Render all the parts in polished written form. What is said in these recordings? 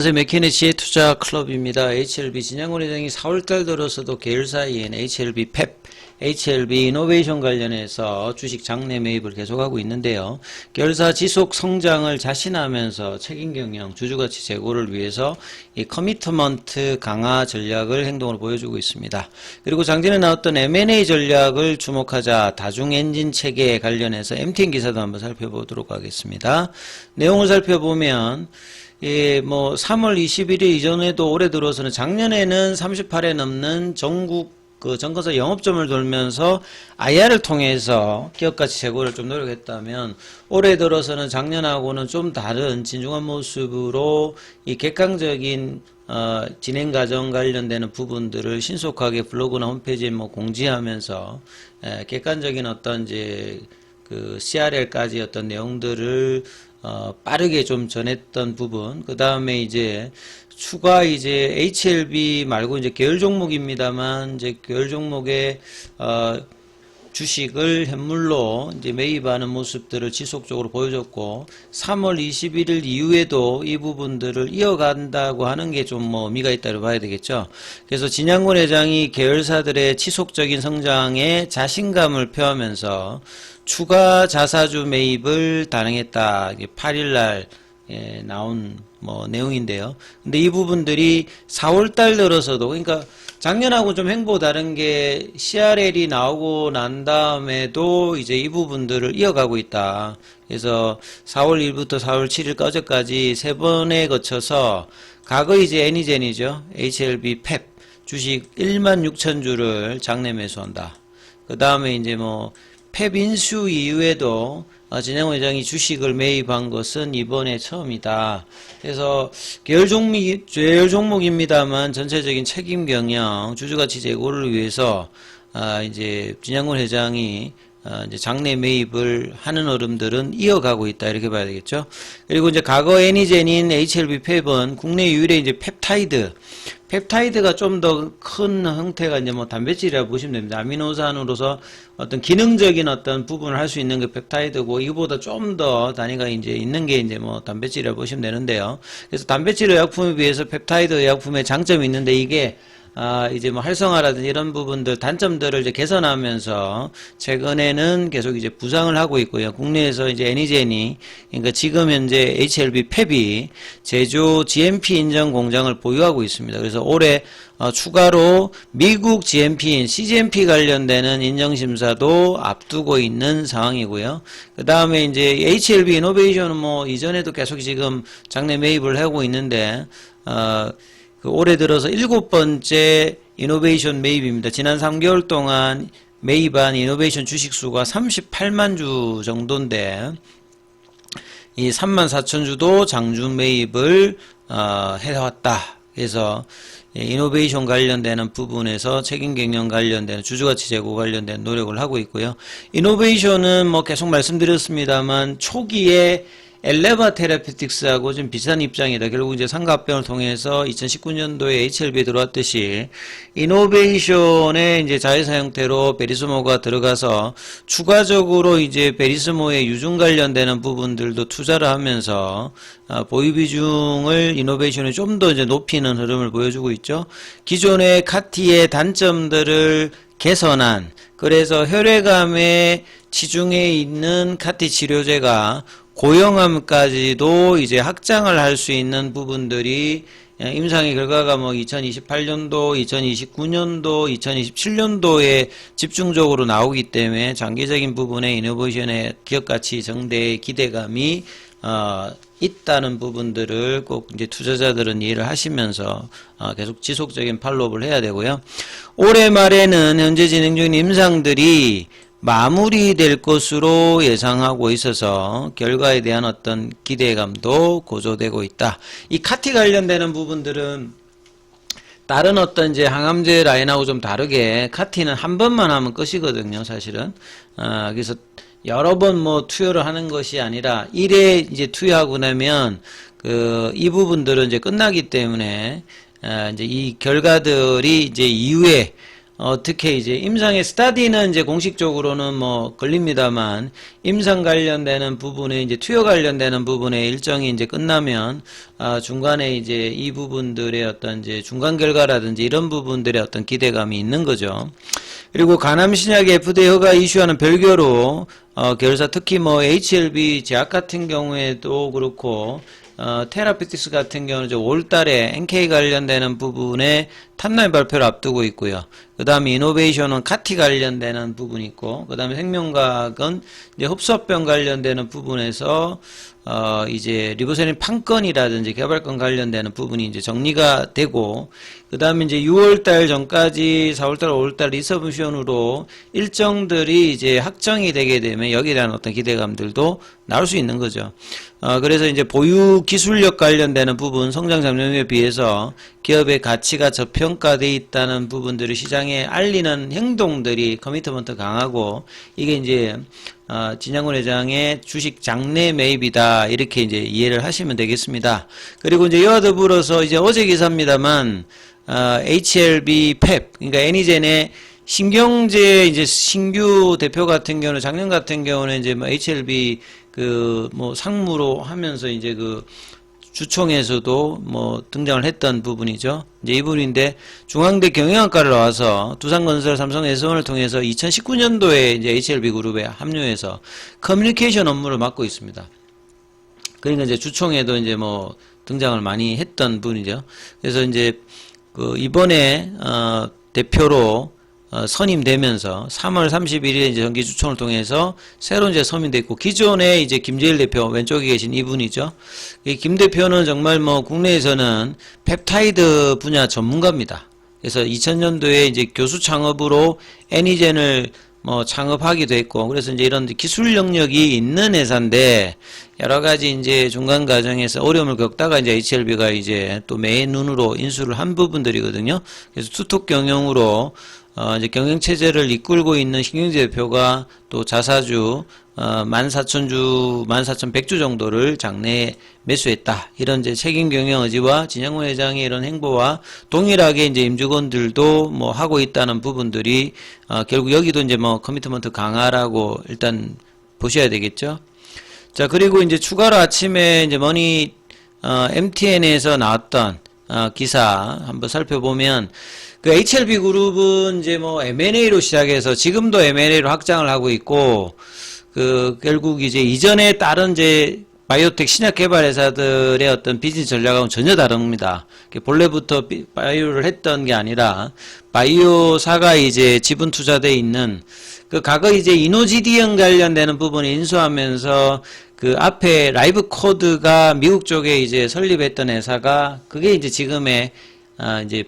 안녕하세요. 맥케니 지혜투자 클럽입니다. HLB 진양권 회장이 4월달 들어서도 계열사인 HLB 펩, HLB 이노베이션 관련해서 주식 장내 매입을 계속하고 있는데요. 계열사 지속 성장을 자신하면서 책임 경영, 주주가치 제고를 위해서 이 커미트먼트 강화 전략을 행동으로 보여주고 있습니다. 그리고 장전에 나왔던 M&A 전략을 주목하자 다중 엔진 체계에 관련해서 MTN 기사도 한번 살펴보도록 하겠습니다. 내용을 살펴보면 예, 3월 21일 이전에도 올해 들어서는 작년에는 38회 넘는 전국 증권사 영업점을 돌면서 IR을 통해서 기업가치 제고를 좀 노력했다면 올해 들어서는 작년하고는 좀 다른 진중한 모습으로 이 객관적인 진행 과정 관련되는 부분들을 신속하게 블로그나 홈페이지에 공지하면서 객관적인 어떤 이제 CRL까지 어떤 내용들을 빠르게 좀 전했던 부분, 그 다음에 이제 추가 이제 HLB 말고 이제 계열 종목입니다만 이제 계열 종목의 주식을 현물로 이제 매입하는 모습들을 지속적으로 보여줬고 3월 21일 이후에도 이 부분들을 이어간다고 하는 게 좀 의미가 있다고 봐야 되겠죠. 그래서 진양권 회장이 계열사들의 지속적인 성장에 자신감을 표하면서 추가 자사주 매입을 단행했다. 8일날 나온 내용인데요. 근데 이 부분들이 4월달 들어서도, 그러니까 작년하고 좀 행보 다른 게 CRL이 나오고 난 다음에도 이제 이 부분들을 이어가고 있다. 그래서 4월 1일부터 4월 7일까지 어제까지 세 번에 거쳐서 과거 이제 애니젠이죠. HLB 펩 주식 16,000주를 장내 매수한다. 그 다음에 이제 펩 인수 이후에도 진양권 회장이 주식을 매입한 것은 이번에 처음이다. 그래서 계열 종목입니다만 전체적인 책임 경영, 주주가치 제고를 위해서 이제 진양권 회장이 이제 장내 매입을 하는 흐름들은 이어가고 있다 이렇게 봐야 되겠죠. 그리고 이제 과거 애니젠인 HLB 펩은 국내 유일의 이제 펩타이드가 좀 더 큰 형태가 이제 단백질이라고 보시면 됩니다. 아미노산으로서 어떤 기능적인 어떤 부분을 할 수 있는 게 펩타이드고 이거보다 좀 더 단위가 이제 있는 게 이제 단백질이라고 보시면 되는데요. 그래서 단백질 의약품에 비해서 펩타이드 의약품의 장점이 있는데 이게 이제 활성화라든지 이런 부분들, 단점들을 이제 개선하면서 최근에는 계속 이제 부상을 하고 있고요. 국내에서 이제 애니젠이, 그러니까 지금 현재 HLB 펩이 제조 GMP 인정 공장을 보유하고 있습니다. 그래서 올해 추가로 미국 GMP인 CGMP 관련되는 인정심사도 앞두고 있는 상황이고요. 그 다음에 이제 HLB 이노베이션은 이전에도 계속 지금 장내 매입을 하고 있는데, 올해 들어서 7번째 이노베이션 매입입니다. 지난 3개월 동안 매입한 이노베이션 주식수가 38만 주 정도인데 이 34,000주도 장주 매입을 해왔다. 그래서 이노베이션 관련되는 부분에서 책임 경영 관련되는 주주가치 제고 관련된 노력을 하고 있고요. 이노베이션은 계속 말씀드렸습니다만 초기에 엘레바 테라피틱스하고 좀 비슷한 입장이다. 결국 이제 상가합병을 통해서 2019년도에 HLB에 들어왔듯이 이노베이션의 이제 자회사 형태로 베리스모가 들어가서 추가적으로 이제 베리스모의 유증 관련되는 부분들도 투자를 하면서 보유 비중을 이노베이션에 좀 더 이제 높이는 흐름을 보여주고 있죠. 기존의 카티의 단점들을 개선한, 그래서 혈액암의 치중에 있는 카티 치료제가 고형암까지도 이제 확장을 할 수 있는 부분들이 임상의 결과가 2028년도, 2029년도, 2027년도에 집중적으로 나오기 때문에 장기적인 부분의 이노베이션의 기업가치 정대의 기대감이 있다는 부분들을 꼭 이제 투자자들은 이해를 하시면서 계속 지속적인 팔로우를 해야 되고요. 올해 말에는 현재 진행 중인 임상들이 마무리될 것으로 예상하고 있어서 결과에 대한 어떤 기대감도 고조되고 있다. 이 카티 관련되는 부분들은 다른 어떤 이제 항암제 라인하고 좀 다르게 카티는 한 번만 하면 끝이거든요, 사실은. 그래서 여러 번 투여를 하는 것이 아니라 1회 이제 투여하고 나면 이 부분들은 이제 끝나기 때문에 이제 이 결과들이 이제 이후에 어떻게 이제 임상의 스타디는 이제 공식적으로는 뭐 걸립니다만 임상 관련되는 부분에 이제 투여 관련되는 부분에 일정이 이제 끝나면 중간에 이제 이 부분들의 어떤 이제 중간 결과라든지 이런 부분들의 어떤 기대감이 있는 거죠. 그리고 간암 신약의 FDA 허가 이슈와는 별개로 계열사 특히 뭐 HLB 제약 같은 경우에도 그렇고 테라피틱스 같은 경우는 5월달에 NK 관련되는 부분에 탑라인 발표를 앞두고 있고요. 그 다음에 이노베이션은 카티 관련되는 부분이 있고, 그 다음에 생명과학은 이제 흡수합병 관련되는 부분에서 이제 리보세린 판건이라든지 개발권 관련되는 부분이 이제 정리가 되고, 그 다음에 이제 6월달 전까지 4월달, 5월달 리서브션으로 일정들이 이제 확정이 되게 되면 여기에 대한 어떤 기대감들도 나올 수 있는 거죠. 그래서 이제 보유 기술력 관련되는 부분, 성장 장점에 비해서 기업의 가치가 저평가되어 있다는 부분들을 시장에 알리는 행동들이 커미트먼트 강하고, 이게 이제 진양군 회장의 주식 장내 매입이다, 이렇게 이제 이해를 하시면 되겠습니다. 그리고 이제 이와 더불어서 이제 어제 기사입니다만, HLB 펩, 그러니까 애니젠의 신경제 이제 신규 대표 같은 경우는 작년 같은 경우는 이제 뭐 HLB 뭐 상무로 하면서 이제 주총에서도 뭐 등장을 했던 부분이죠. 이제 이 부분인데 중앙대 경영학과를 나와서 두산건설, 삼성, SON을 통해서 2019년도에 이제 HLB 그룹에 합류해서 커뮤니케이션 업무를 맡고 있습니다. 그러니까 이제 주총에도 이제 뭐 등장을 많이 했던 분이죠. 그래서 이제 이번에 대표로 선임되면서 3월 31일에 이제 정기 주총을 통해서 새로 이제 선임돼 있고, 기존에 이제 김재일 대표 왼쪽에 계신 이분이죠. 이 김 대표는 정말 뭐 국내에서는 펩타이드 분야 전문가입니다. 그래서 2000년도에 이제 교수 창업으로 애니젠을 뭐 창업하기도 했고, 그래서 이제 이런 기술 영역이 있는 회사인데 여러 가지 이제 중간 과정에서 어려움을 겪다가 이제 HLB가 이제 또 매의 눈으로 인수를 한 부분들이거든요. 그래서 투톱 경영으로 이제 경영체제를 이끌고 있는 신경재 대표가 또 자사주 14,000주, 14,100주 정도를 장내에 매수했다. 이런 이제 책임 경영 의지와 진양군 회장의 이런 행보와 동일하게 이제 임직원들도 뭐 하고 있다는 부분들이 결국 여기도 이제 뭐 커미트먼트 강화라고 일단 보셔야 되겠죠. 자, 그리고 이제 추가로 아침에 이제 MTN에서 나왔던 기사 한번 살펴보면, HLB 그룹은 이제 뭐 M&A로 시작해서 지금도 M&A로 확장을 하고 있고, 결국 이제 이전에 다른 이제 바이오텍 신약 개발 회사들의 어떤 비즈니스 전략하고는 전혀 다릅니다. 본래부터 바이오를 했던 게 아니라 바이오사가 이제 지분 투자돼 있는 과거 이제 이노지디언 관련되는 부분을 인수하면서 앞에 라이브 코드가 미국 쪽에 이제 설립했던 회사가 그게 이제 지금의 이제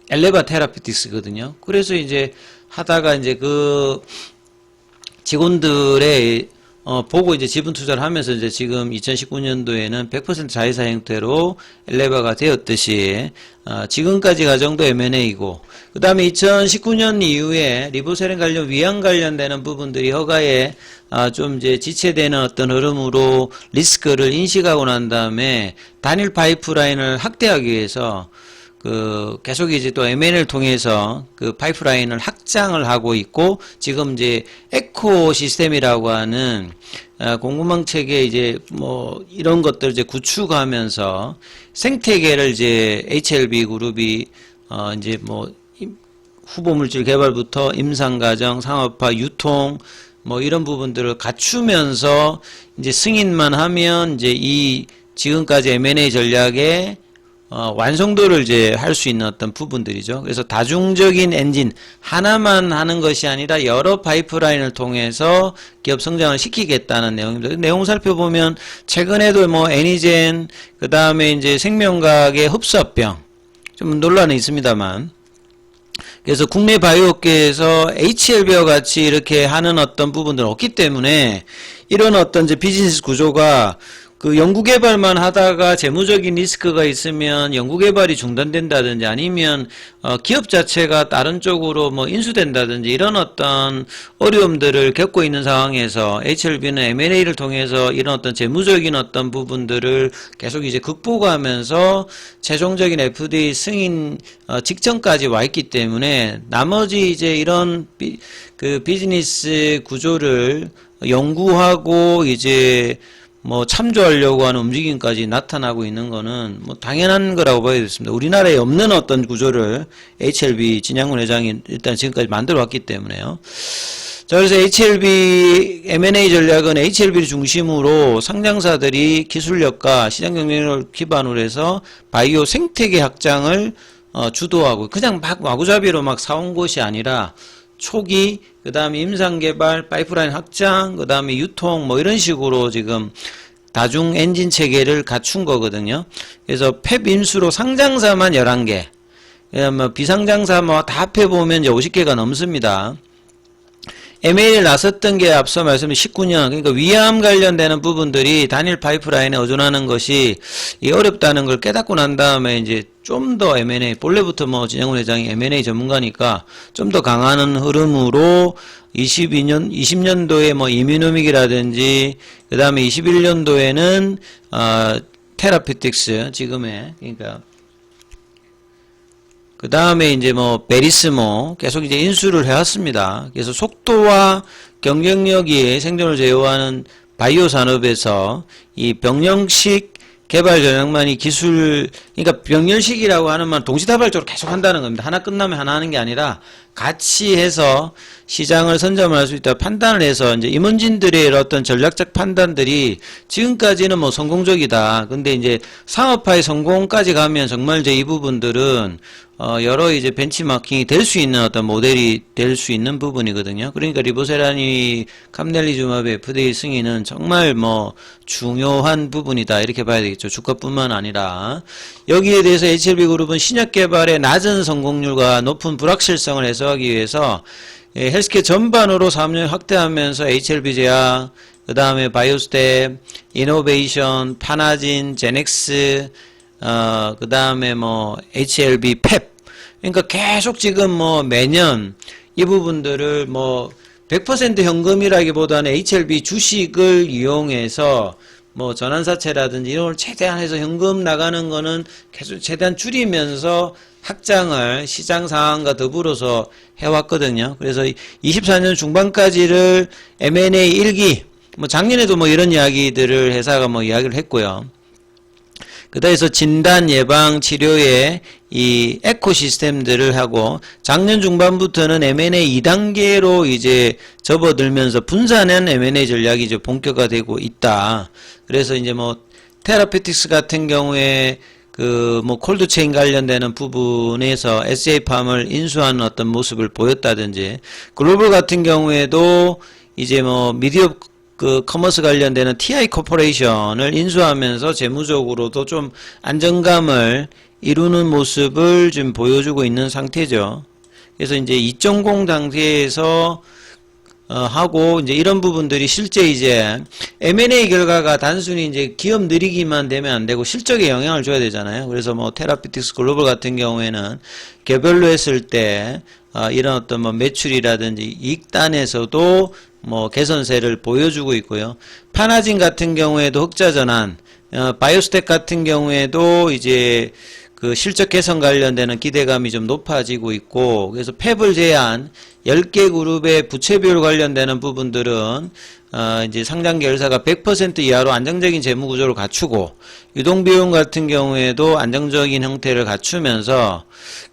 엘레바 테라피틱스거든요. 그래서 이제 하다가 이제 직원들의 보고 이제 지분 투자를 하면서 이제 지금 2019년도에는 100% 자회사 형태로 엘레바가 되었듯이 지금까지 과정도 M&A이고, 그 다음에 2019년 이후에 리보세린 관련 위안 관련되는 부분들이 허가에 좀 이제 지체되는 어떤 흐름으로 리스크를 인식하고 난 다음에 단일 파이프라인을 확대하기 위해서 계속 이제 또 M&A를 통해서 파이프라인을 확장을 하고 있고, 지금 이제 에코 시스템이라고 하는 공급망 체계 이제 뭐 이런 것들 이제 구축하면서 생태계를 이제 HLB 그룹이 이제 뭐 후보물질 개발부터 임상과정, 상업화, 유통 뭐 이런 부분들을 갖추면서 이제 승인만 하면 이제 이 지금까지 M&A 전략에 완성도를 이제 할 수 있는 어떤 부분들이죠. 그래서 다중적인 엔진 하나만 하는 것이 아니라 여러 파이프라인을 통해서 기업 성장을 시키겠다는 내용입니다. 내용 살펴보면 최근에도 뭐 애니젠, 그 다음에 이제 생명과학의 흡수합병 좀 논란이 있습니다만, 그래서 국내 바이오업계에서 HLB와 같이 이렇게 하는 어떤 부분들은 없기 때문에 이런 어떤 이제 비즈니스 구조가 그 연구개발만 하다가 재무적인 리스크가 있으면 연구개발이 중단된다든지 아니면 기업 자체가 다른 쪽으로 뭐 인수된다든지 이런 어떤 어려움들을 겪고 있는 상황에서 HLB는 M&A를 통해서 이런 어떤 재무적인 어떤 부분들을 계속 이제 극복하면서 최종적인 FDA 승인 직전까지 와 있기 때문에 나머지 이제 이런 그 비즈니스 구조를 연구하고 이제 뭐 참조하려고 하는 움직임까지 나타나고 있는 거는 뭐 당연한 거라고 봐야 되겠습니다. 우리나라에 없는 어떤 구조를 HLB 진양군 회장이 일단 지금까지 만들어 왔기 때문에요. 자, 그래서 HLB M&A 전략은 HLB를 중심으로 상장사들이 기술력과 시장 경쟁력을 기반으로 해서 바이오 생태계 확장을 주도하고 그냥 막 마구잡이로 막 사온 것이 아니라 초기, 그 다음에 임상개발, 파이프라인 확장, 그 다음에 유통, 뭐 이런 식으로 지금 다중 엔진 체계를 갖춘 거거든요. 그래서 펩 인수로 상장사만 11개, 뭐 비상장사 뭐 다 합해보면 이제 50개가 넘습니다. M&A를 나섰던 게 앞서 말씀드린 19년, 그러니까 위암 관련되는 부분들이 단일 파이프라인에 의존하는 것이 어렵다는 걸 깨닫고 난 다음에 이제 좀 더 M&A, 본래부터 뭐 진영훈 회장이 M&A 전문가니까 좀 더 강하는 흐름으로 20년도에 뭐 이뮤노믹이라든지 그 다음에 21년도에는 테라피틱스 지금의 그러니까 그 다음에 이제 뭐 베리스모 계속 이제 인수를 해왔습니다. 그래서 속도와 경쟁력이 생존을 제어하는 바이오 산업에서 이 병영식 개발 전략만이 기술, 그러니까 병렬식이라고 하는 말 동시다발적으로 계속 한다는 겁니다. 하나 끝나면 하나 하는 게 아니라 같이 해서 시장을 선점할 수 있다 판단을 해서 이제 임원진들의 어떤 전략적 판단들이 지금까지는 뭐 성공적이다. 근데 이제 상업화의 성공까지 가면 정말 이제 이 부분들은 여러 이제 벤치마킹이 될 수 있는 어떤 모델이 될 수 있는 부분이거든요. 그러니까 리보세라니 캄넬리주마브의 FDA 승인은 정말 뭐 중요한 부분이다. 이렇게 봐야 되겠죠. 주가뿐만 아니라. 여기에 대해서 HLB그룹은 신약 개발의 낮은 성공률과 높은 불확실성을 해소하기 위해서 헬스케어 전반으로 사업률을 확대하면서 HLB제약, 그 다음에 바이오스텝, 이노베이션, 파나진, 제넥스, 그 다음에 뭐 HLB 펩, 그러니까 계속 지금 뭐 매년 이 부분들을 뭐 100% 현금이라기보다는 HLB 주식을 이용해서 뭐 전환사채라든지 이런 걸 최대한 해서 현금 나가는 거는 계속 최대한 줄이면서 확장을 시장 상황과 더불어서 해왔거든요. 그래서 24년 중반까지를 M&A 1기, 뭐 작년에도 뭐 이런 이야기들을 회사가 뭐 이야기를 했고요. 그다음에서 진단, 예방, 치료의 이 에코시스템들을 하고 작년 중반부터는 M&A 2단계로 이제 접어들면서 분산한 M&A 전략이 이제 본격화되고 있다. 그래서 이제 뭐 테라피틱스 같은 경우에 그 뭐 콜드체인 관련되는 부분에서 SJ팜을 인수하는 어떤 모습을 보였다든지 글로벌 같은 경우에도 이제 뭐 미디어 그 커머스 관련되는 TI 코퍼레이션을 인수하면서 재무적으로도 좀 안정감을 이루는 모습을 좀 보여주고 있는 상태죠. 그래서 이제 2.0 단계에서 하고 이제 이런 부분들이 실제 이제 M&A 결과가 단순히 이제 기업 늘리기만 되면 안 되고 실적에 영향을 줘야 되잖아요. 그래서 뭐 테라피틱스 글로벌 같은 경우에는 개별로 했을 때 이런 어떤 뭐 매출이라든지 이익단에서도 뭐 개선세를 보여주고 있고요. 파나진 같은 경우에도 흑자 전환, 바이오스텍 같은 경우에도 이제 그 실적 개선 관련되는 기대감이 좀 높아지고 있고, 그래서 펩을 제한 10개 그룹의 부채 비율 관련되는 부분들은 이제 상장 계열사가 100% 이하로 안정적인 재무 구조를 갖추고, 유동비용 같은 경우에도 안정적인 형태를 갖추면서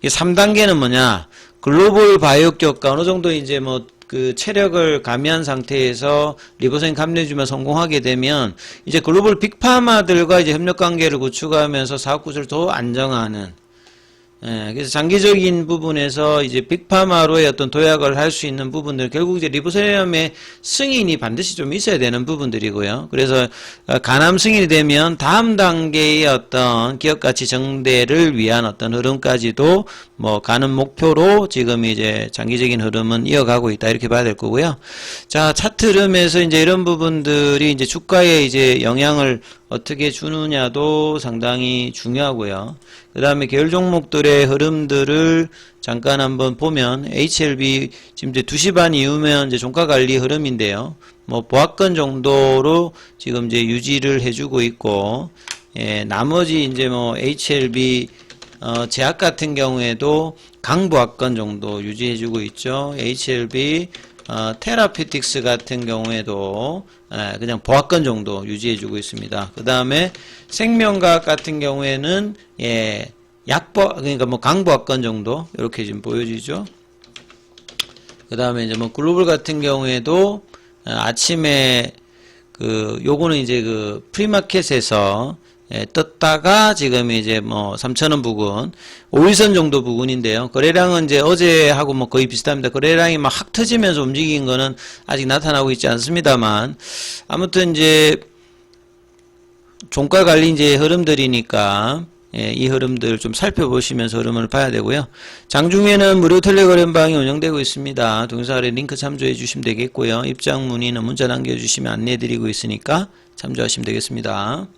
3단계는 뭐냐? 글로벌 바이오 기업과 어느 정도 이제 뭐 그 체력을 가미한 상태에서 리보세인 감내주면 성공하게 되면 이제 글로벌 빅파마들과 이제 협력 관계를 구축하면서 사업 구조를 더 안정화하는, 그래서 장기적인 부분에서 이제 빅파마로의 어떤 도약을 할 수 있는 부분들, 결국 이제 리보세럼의 승인이 반드시 좀 있어야 되는 부분들이고요. 그래서 가남 승인이 되면 다음 단계의 어떤 기업가치 정대를 위한 어떤 흐름까지도 뭐 가는 목표로 지금 이제 장기적인 흐름은 이어가고 있다, 이렇게 봐야 될 거고요. 자, 차트 흐름에서 이제 이런 부분들이 이제 주가에 이제 영향을 어떻게 주느냐도 상당히 중요하고요. 그 다음에 계열 종목들의 흐름들을 잠깐 한번 보면 HLB 지금 이제 2시 반 이후면 이제 종가 관리 흐름인데요. 뭐 보합권 정도로 지금 이제 유지를 해주고 있고, 예, 나머지 이제 뭐 HLB 제약 같은 경우에도 강보합권 정도 유지해주고 있죠. HLB 테라피틱스 같은 경우에도 그냥 보합권 정도 유지해주고 있습니다. 그 다음에 생명과학 같은 경우에는 그러니까 뭐 강보합권 정도 이렇게 지금 보여지죠. 그 다음에 이제 뭐 글로벌 같은 경우에도 아침에 요거는 이제 프리마켓에서 떴다가 지금 이제 뭐 3,000원 부근 5일선 정도 부근인데요. 거래량은 이제 어제하고 뭐 거의 비슷합니다. 거래량이 막 확 터지면서 움직인 거는 아직 나타나고 있지 않습니다만, 아무튼 이제 종가 관리 이제 흐름들이니까 이 흐름들 좀 살펴보시면서 흐름을 봐야 되고요. 장중에는 무료 텔레그램방이 운영되고 있습니다. 동영상 아래 링크 참조해 주시면 되겠고요. 입장 문의는 문자 남겨주시면 안내해 드리고 있으니까 참조하시면 되겠습니다.